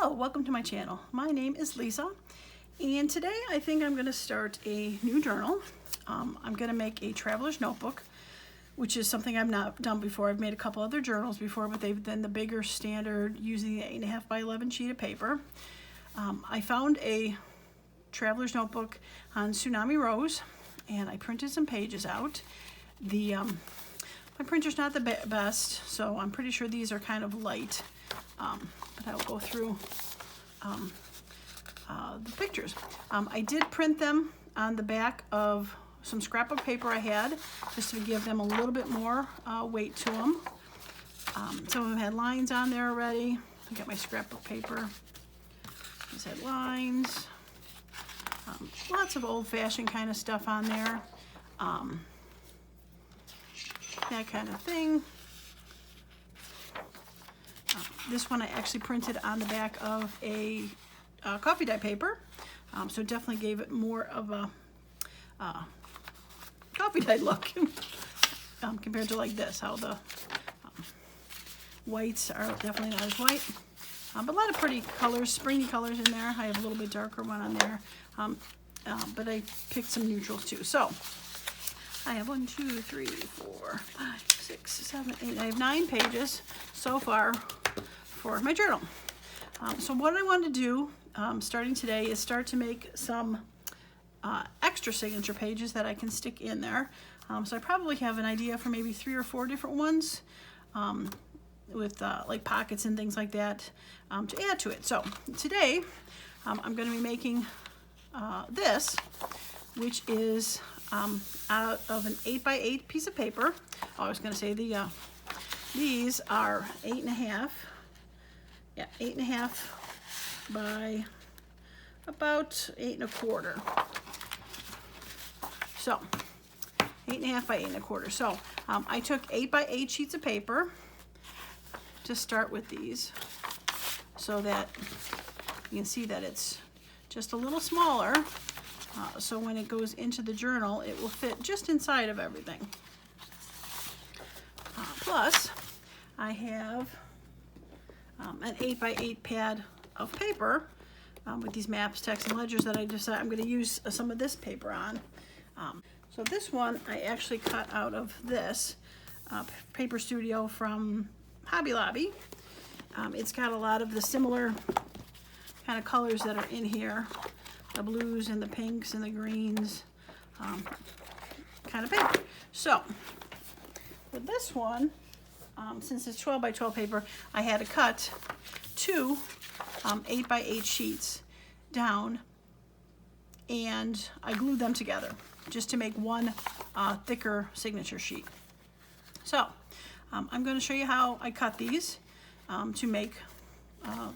Hello, welcome to my channel. My name is Lisa, and today I think I'm going to start a new journal. I'm going to make a traveler's notebook, which is something I've not done before. I've made a couple other journals before, but they've been the bigger standard using the 8.5 by 11 sheet of paper. I found a traveler's notebook on Tsunami Rose, and I printed some pages out. My printer's not the best, so I'm pretty sure these are kind of light. But I'll go through the pictures. I did print them on the back of some scrapbook paper I had, just to give them a little bit more weight to them. Some of them had lines on there already. I got my scrapbook paper. These had lines. Lots of old-fashioned kind of stuff on there. That kind of thing. This one I actually printed on the back of a coffee dye paper, so it definitely gave it more of a coffee dye look compared to like this, how the whites are definitely not as white, but a lot of pretty colors, springy colors in there. I have a little bit darker one on there, but I picked some neutrals too. So I have 1, 2, 3, 4, 5, 6, 7, 8. I have 9 pages so far for my journal. So what I want to do starting today is start to make some extra signature pages that I can stick in there. So I probably have an idea for maybe 3 or 4 different ones with like pockets and things like that to add to it. So today I'm going to be making this, which is out of an 8 by 8 piece of paper. Oh, I was going to say these are 8.5. Yeah, 8.5 by about 8 1/4. So 8.5 by 8 1/4. So I took 8 by 8 sheets of paper to start with these, so that you can see that it's just a little smaller. So when it goes into the journal, it will fit just inside of everything. Plus, I have an 8 by 8 pad of paper with these maps, text, and ledgers that I decided I'm going to use some of this paper on. So this one I actually cut out of this paper studio from Hobby Lobby. It's got a lot of the similar kind of colors that are in here. The blues and the pinks and the greens kind of paper. So with this one, since it's 12 by 12 paper, I had to cut 2 8 by 8 sheets down, and I glued them together just to make one thicker signature sheet. So I'm going to show you how I cut these to make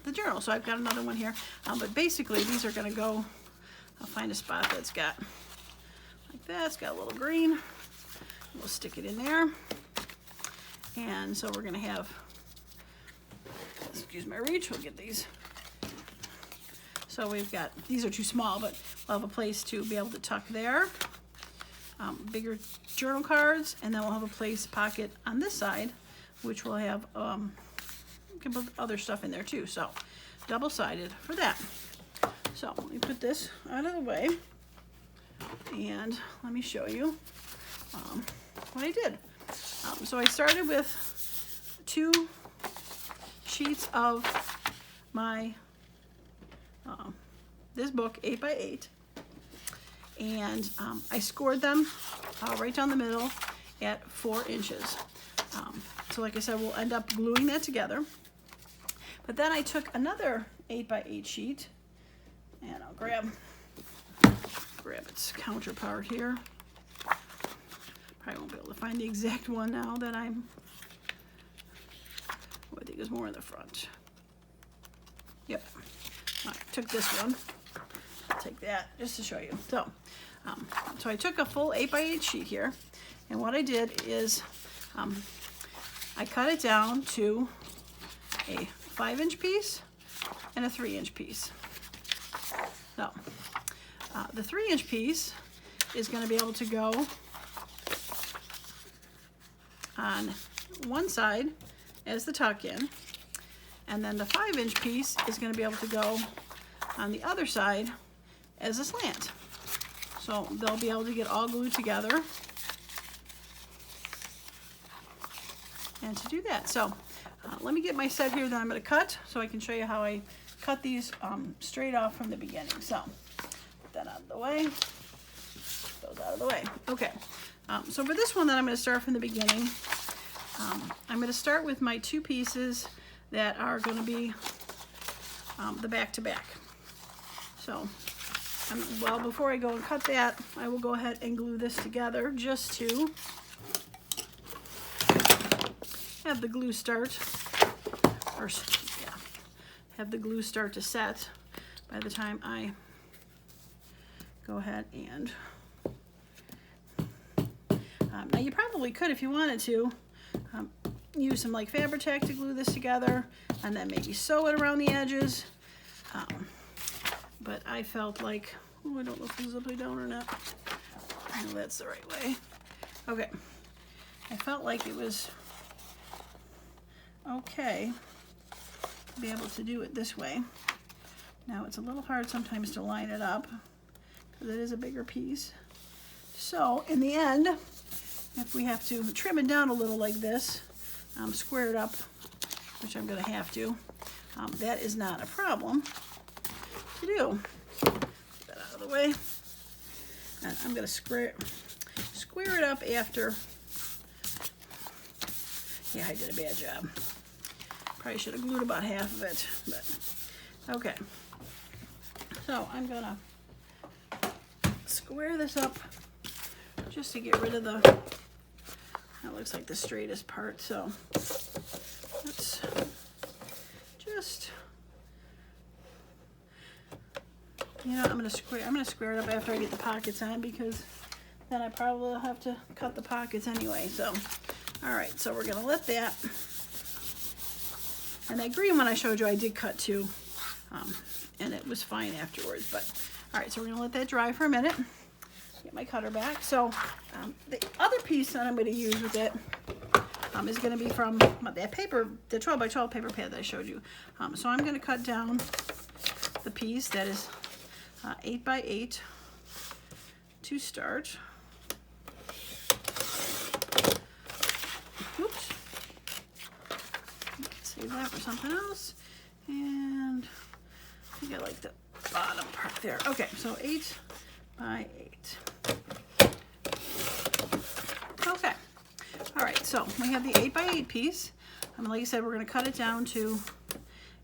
the journal. So I've got another one here, but basically these are going to go, I'll find a spot that's got like that. It's got a little green. We'll stick it in there. And so we're going to have, excuse my reach, we'll get these. So we've got, these are too small, but we'll have a place to be able to tuck there. Bigger journal cards, and then we'll have a place pocket on this side, which will have you can put other stuff in there too. So double-sided for that. So let me put this out of the way, and let me show you what I did. So I started with 2 sheets of my this book, 8 by 8, and I scored them right down the middle at 4 inches. So like I said, we'll end up gluing that together. But then I took another 8 by 8 sheet, and I'll grab its counterpart here. Probably won't be able to find the exact one now that I think is more in the front. Yep. All right, took this one. I'll take that just to show you. So I took a full 8 by 8 sheet here, and what I did is I cut it down to a 5-inch piece and a 3-inch piece. So the 3-inch piece is going to be able to go on one side as the tuck in, And then the 5-inch piece is going to be able to go on the other side as a slant. So they'll be able to get all glued together. And to do that, so let me get my set here that I'm going to cut so I can show you how I cut these straight off from the beginning. So put that out of the way, those out of the way. Okay, so for this one that I'm going to start from the beginning, I'm going to start with my 2 pieces that are going to be the back-to-back. So, well, before I go and cut that, I will go ahead and glue this together just to have the glue start, or yeah, have the glue start to set by the time I go ahead and now you probably could, if you wanted to, use some like Fabri-Tac to glue this together and then maybe sew it around the edges, but I felt like, oh, I don't know if this is upside down or not. No, that's the right way. Okay, I felt like it was okay to be able to do it this way. Now it's a little hard sometimes to line it up because it is a bigger piece. So in the end, if we have to trim it down a little like this, square it up, which I'm going to have to, that is not a problem to do. Get that out of the way. And I'm going to square it up after. Yeah, I did a bad job. Probably should have glued about half of it, but okay. So I'm going to square this up just to get rid of the, that looks like the straightest part, so let's just, you know, I'm gonna square it up after I get the pockets on, because then I probably will have to cut the pockets anyway. So all right, so we're gonna let that, and that green one I showed you I did cut too, and it was fine afterwards. But all right, so we're gonna let that dry for a minute. Get my cutter back. So the other piece that I'm going to use with it is going to be from that paper, the 12 by 12 paper pad that I showed you. So I'm going to cut down the piece that is 8 by 8 to start. Oops. Let's save that for something else. And I think I like the bottom part there. Okay, so 8 by 8. Okay, all right, so we have the 8 by 8 piece. Like I said, we're going to cut it down to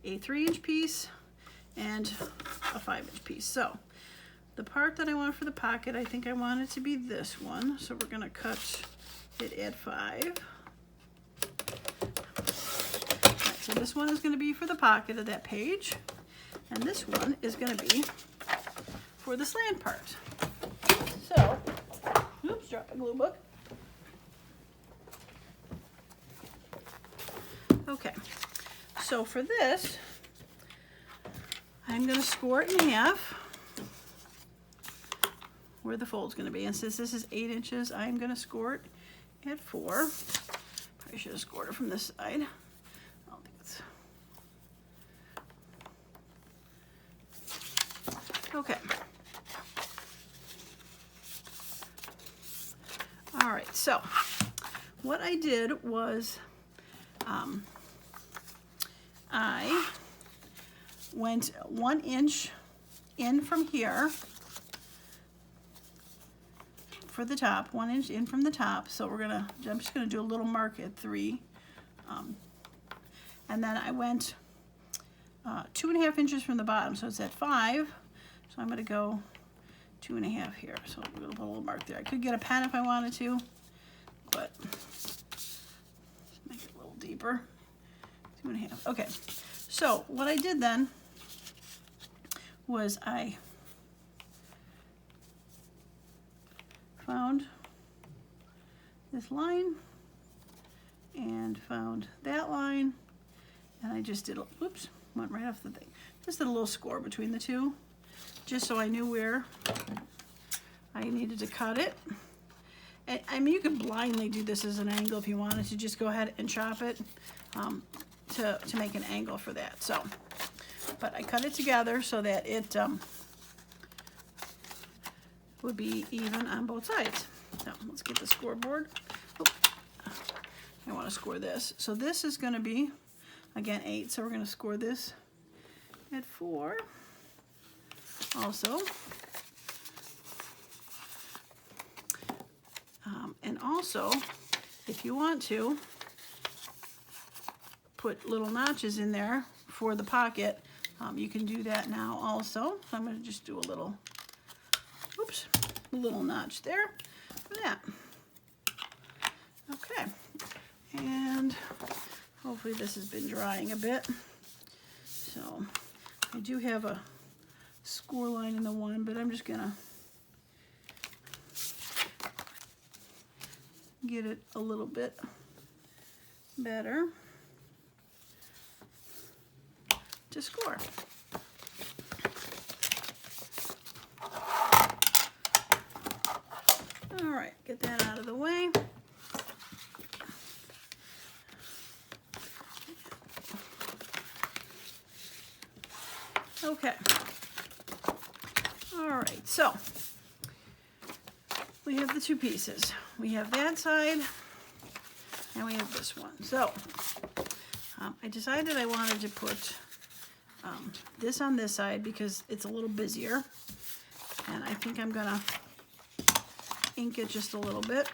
a 3-inch piece and a 5-inch piece. So the part that I want for the pocket, I think I want it to be this one. So we're going to cut it at 5. All right, so this one is going to be for the pocket of that page, and this one is going to be for the slant part. So, oops, drop my glue book. Okay, so for this, I'm going to score it in half where the fold's going to be. And since this is 8 inches, I'm going to score it at 4. Probably should have scored it from this side. I don't think it's... Okay. All right, so what I did was I went 1 inch in from here for the top, 1 inch in from the top. So I'm just gonna do a little mark at 3. And then I went 2.5 inches from the bottom, so it's at 5. So I'm gonna go 2.5 here. So I'm gonna put a little mark there. I could get a pen if I wanted to, but make it a little deeper. 2.5. Okay. So what I did then was I found this line and found that line, and I just did, oops, went right off the thing. Just did a little score between the two, just so I knew where I needed to cut it. And, I mean, you could blindly do this as an angle if you wanted to just go ahead and chop it. to make an angle for that. So, but I cut it together so that it would be even on both sides. So let's get the scoreboard. Oh, I want to score this. So this is going to be, again, 8. So we're going to score this at 4. Also, and also, if you want to put little notches in there for the pocket, you can do that now also. So I'm going to just do a little, oops, a little notch there for that. Okay, and hopefully this has been drying a bit. So I do have a score line in the one, but I'm just gonna get it a little bit better to score. All right, get that out of the way. Okay. All right, so we have the 2 pieces. We have that side, and we have this one. So I decided I wanted to put this on this side because it's a little busier, and I think I'm gonna ink it just a little bit.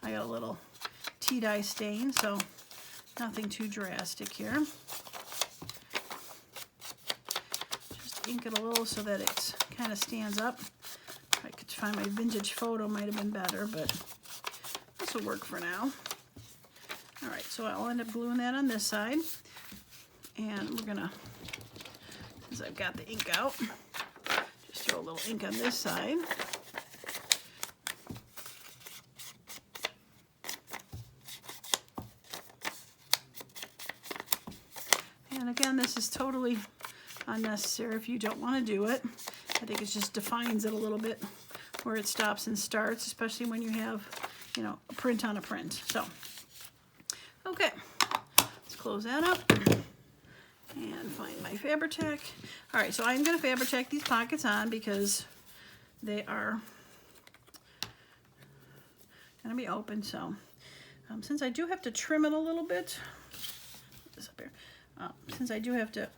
I got a little tea dye stain, so nothing too drastic here. Just ink it a little so that it kind of stands up. If I could find my vintage photo, might have been better, but this will work for now. All right, so I'll end up gluing that on this side, and we're gonna, since I've got the ink out, just throw a little ink on this side. And again, this is totally unnecessary if you don't want to do it. I think it just defines it a little bit where it stops and starts, especially when you have, you know, a print on a print. So, okay, let's close that up and find my Fabri-Tac. All right, so I'm going to Fabri-Tac these pockets on because they are going to be open. So, since I do have to trim it a little bit, put this up here. Since I do have to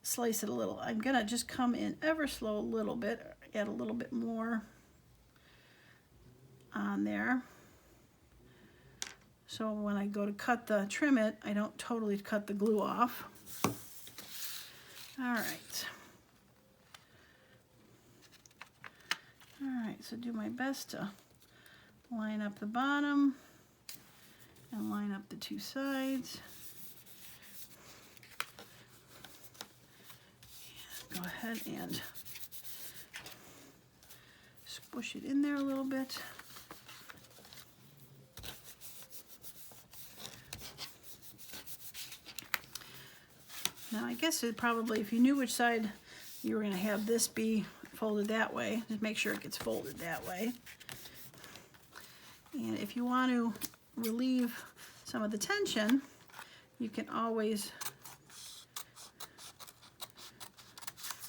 slice it a little, I'm gonna just come in ever slow a little bit, add a little bit more on there. So when I go to trim it, I don't totally cut the glue off. All right. All right, so do my best to line up the bottom and line up the 2 sides. Go ahead and squish it in there a little bit. Now I guess it probably, if you knew which side you were going to have this be folded that way, just make sure it gets folded that way. And if you want to relieve some of the tension, you can always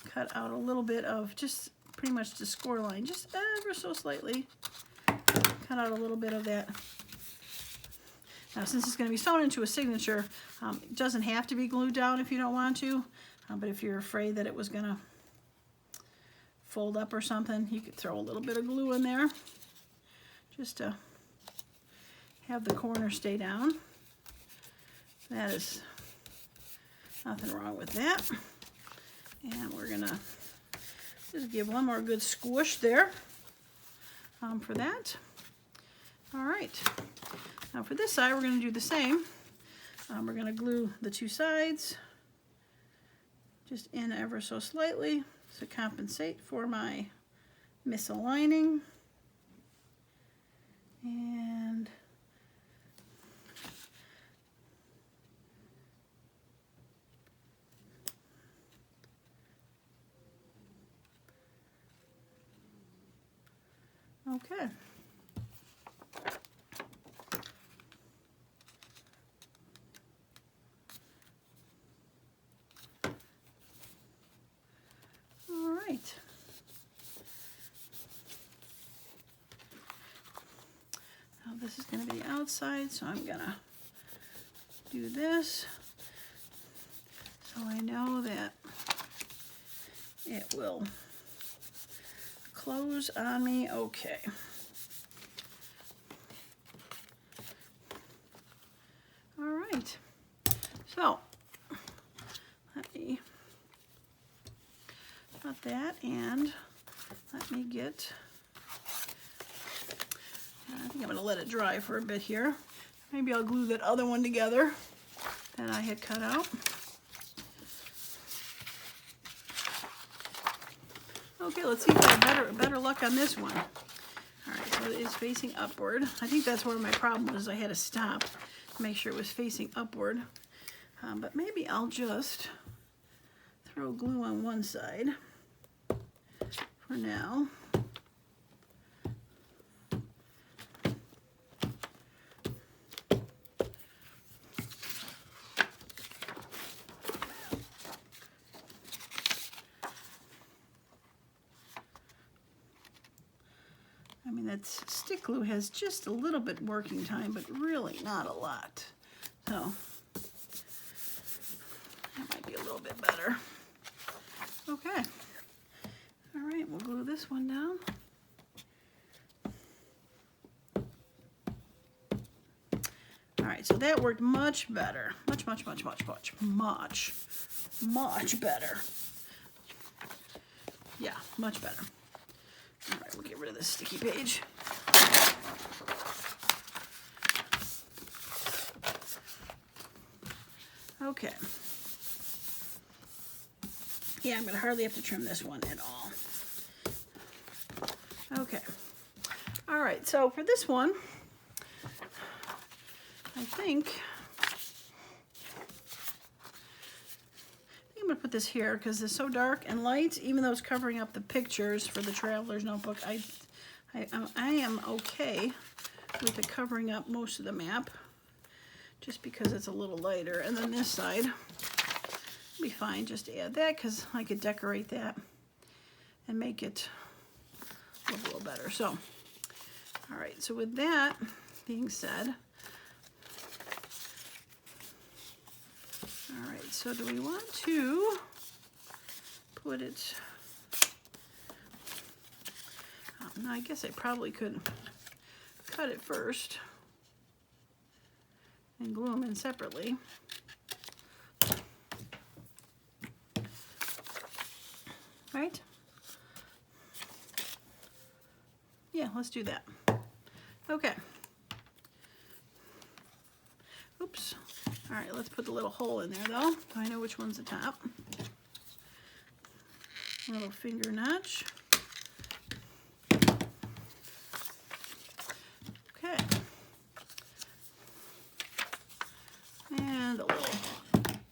cut out a little bit of just pretty much the score line, just ever so slightly. Cut out a little bit of that. Now, since it's going to be sewn into a signature, it doesn't have to be glued down if you don't want to, but if you're afraid that it was going to fold up or something, you could throw a little bit of glue in there just to have the corner stay down. That is nothing wrong with that. And we're gonna just give one more good squish there for that. All right, now for this side, we're gonna do the same. We're gonna glue the 2 sides just in ever so slightly to compensate for my misaligning. And okay. right. Now this is going to be the outside, so I'm going to do this so I know that it will close on me okay. All right, so let me cut that and let me get, I think I'm going to let it dry for a bit here. Maybe I'll glue that other one together that I had cut out. Okay, let's see if I have better luck on this one. All right, so it is facing upward. I think that's where my problem was. I had to stop to make sure it was facing upward. But maybe I'll just throw glue on one side for now. I mean, that stick glue has just a little bit working time, but really not a lot. So that might be a little bit better. Okay. All right, we'll glue this one down. All right, so that worked much better. Much better. Yeah, much better. All right, we'll get rid of this sticky page. Okay. Yeah, I'm going to hardly have to trim this one at all. Okay. All right, so for this one, I think I'm going to put this here because it's so dark and light, even though it's covering up the pictures for the Traveler's Notebook. I am okay with it covering up most of the map just because it's a little lighter. And then this side will be fine just to add that because I could decorate that and make it look a little better. So, all right, so with that being said, all right, so do we want to put it, no, I guess I probably could cut it first and glue them in separately. Right? Yeah, let's do that. Okay. Oops. All right, let's put the little hole in there though, so I know which one's the top. A little finger notch. Okay. And a little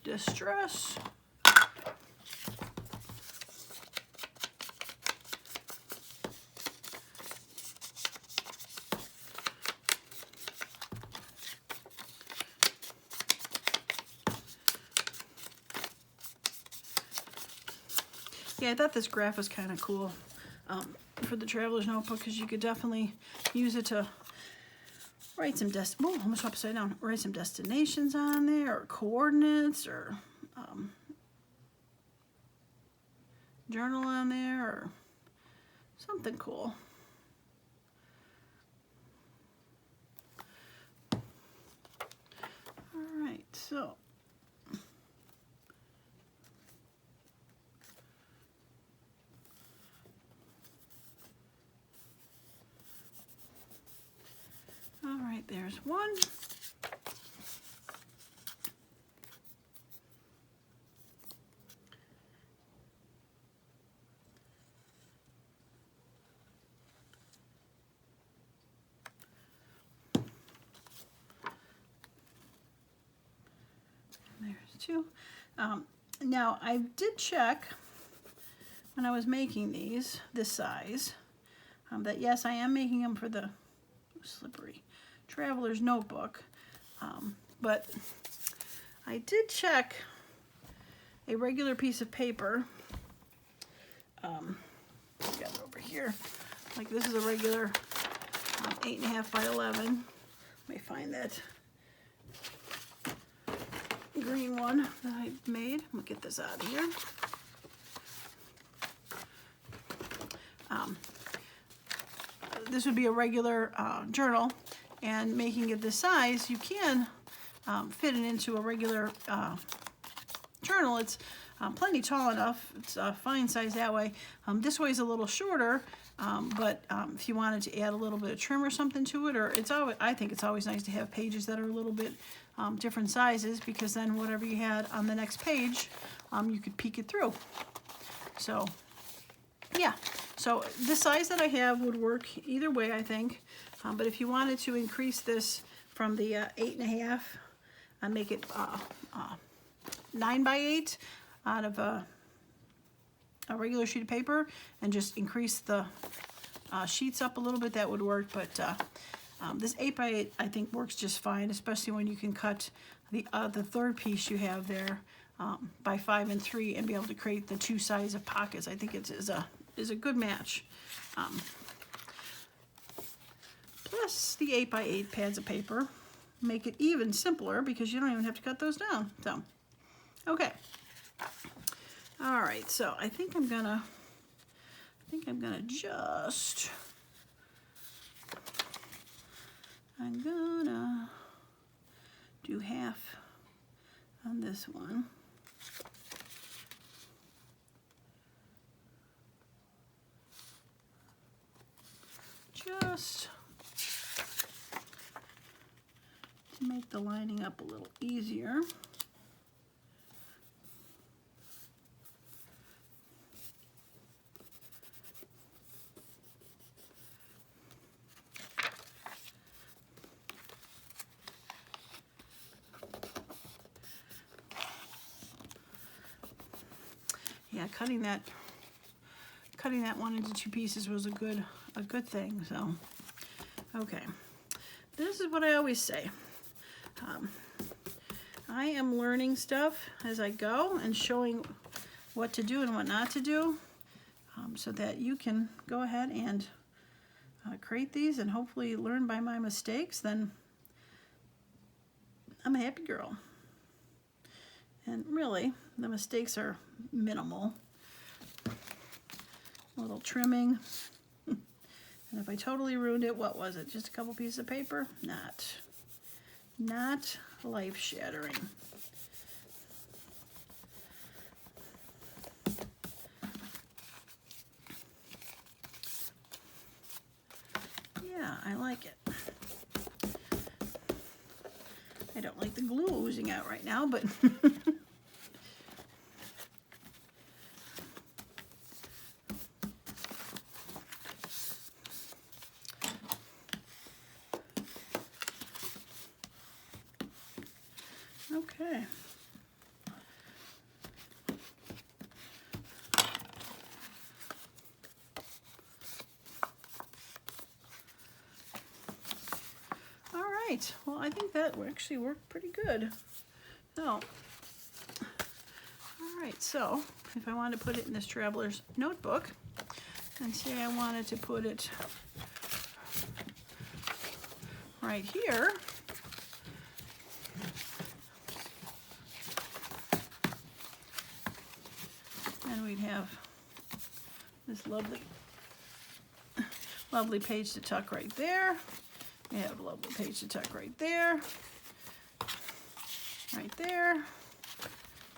distress. Yeah, I thought this graph was kind of cool for the Traveler's Notebook because you could definitely use it to write some almost upside down. Write some destinations on there, or coordinates, or journal on there, or something cool. All right, so. All right, there's one. There's two. Now, I did check when I was making these, this size, that yes, I am making them for the slippery Traveler's Notebook, but I did check a regular piece of paper got it over here. Like this is a regular 8.5 by 11. Let me find that green one that I made. I'm gonna get this out of here. This would be a regular journal, and making it this size, you can fit it into a regular journal. It's plenty tall enough. It's a fine size that way. This way is a little shorter, but if you wanted to add a little bit of trim or something to it, or it's always, I think it's always nice to have pages that are a little bit different sizes, because then whatever you had on the next page, you could peek it through. So yeah, so the size that I have would work either way, I think. But if you wanted to increase this from the 8.5 and make it 9 by 8 out of a regular sheet of paper, and just increase the sheets up a little bit, that would work. But this 8 by 8 I think works just fine, especially when you can cut the third piece you have there by 5 and 3 and be able to create the two sides of pockets. I think it is a good match. Plus the 8 by 8 pads of paper make it even simpler, because you don't even have to cut those down. So okay, all right, so I think I'm gonna just do half on this one. Just to make the lining up a little easier. Yeah, cutting that one into two pieces was a good thing. So okay, this is what I always say. I am learning stuff as I go and showing what to do and what not to do, so that you can go ahead and create these and hopefully learn by my mistakes. Then I'm a happy girl. And really, the mistakes are minimal. A little trimming. And if I totally ruined it, what was it? Just a couple pieces of paper? Not life-shattering. Yeah, I like it. I don't like the glue oozing out right now, but okay. All right. Well, I think that actually worked pretty good. So, all right. So, if I wanted to put it in this traveler's notebook, and say I wanted to put it right here, and we'd have this lovely page to tuck right there. We have a lovely page to tuck right there,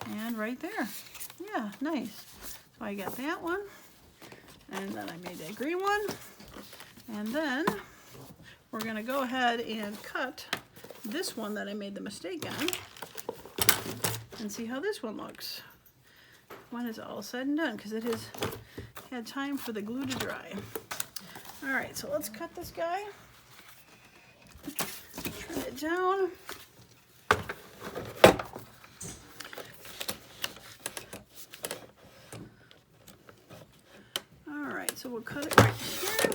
and right there. Yeah, nice. So I got that one, and then I made that green one, and then we're gonna go ahead and cut this one that I made the mistake on, and see how this one looks when it's all said and done, because it has had time for the glue to dry. All right, so let's cut this guy. Trim it down. All right, so we'll cut it right here.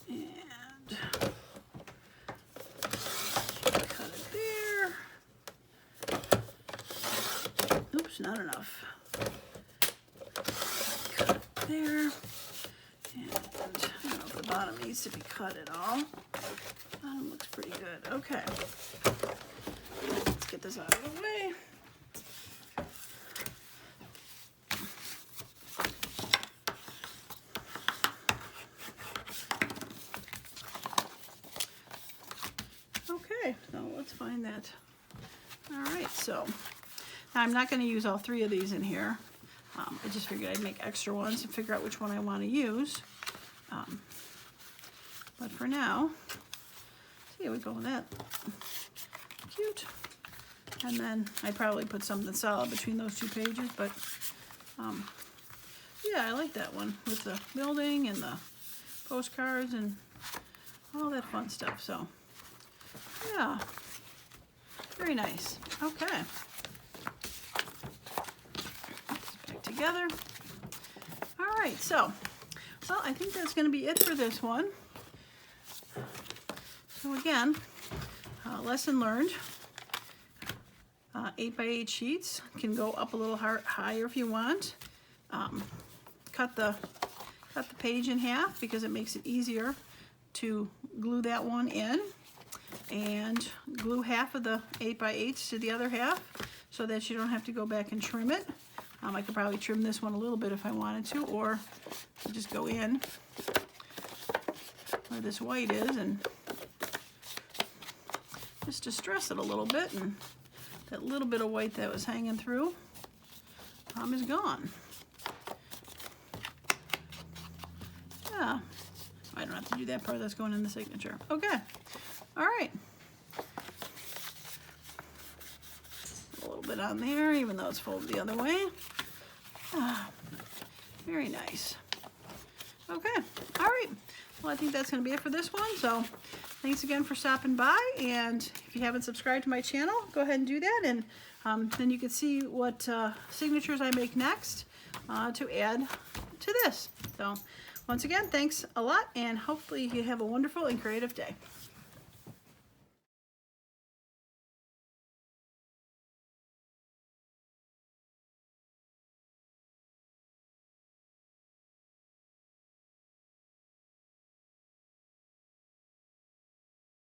And cut it there. Oops, not enough. Cut there. And I don't know if the bottom needs to be cut at all. Bottom looks pretty good. Okay. Let's get this out of the way. Okay, so let's find that. All right, so now I'm not going to use all 3 of these in here. I just figured I'd make extra ones and figure out which one I want to use. But for now, see how we go with that. Cute. And then I probably put something solid between those 2 pages, but yeah, I like that one with the building and the postcards and all that fun stuff. So yeah, very nice. Okay. Back together. All right, so well, I think that's going to be it for this one. So again, lesson learned. 8x8 sheets can go up a little higher if you want. Cut the page in half because it makes it easier to glue that one in, and glue half of the 8x8s to the other half so that you don't have to go back and trim it. I could probably trim this one a little bit if I wanted to, or just go in where this white is and just distress it a little bit, and that little bit of white that was hanging through is gone. Yeah, I don't have to do that part that's going in the signature. Okay, all right. A little bit on there, even though it's folded the other way. Very nice. Okay, all right. Well, I think that's going to be it for this one. So thanks again for stopping by. And if you haven't subscribed to my channel, go ahead and do that. And then you can see what signatures I make next to add to this. So once again, thanks a lot. And hopefully you have a wonderful and creative day.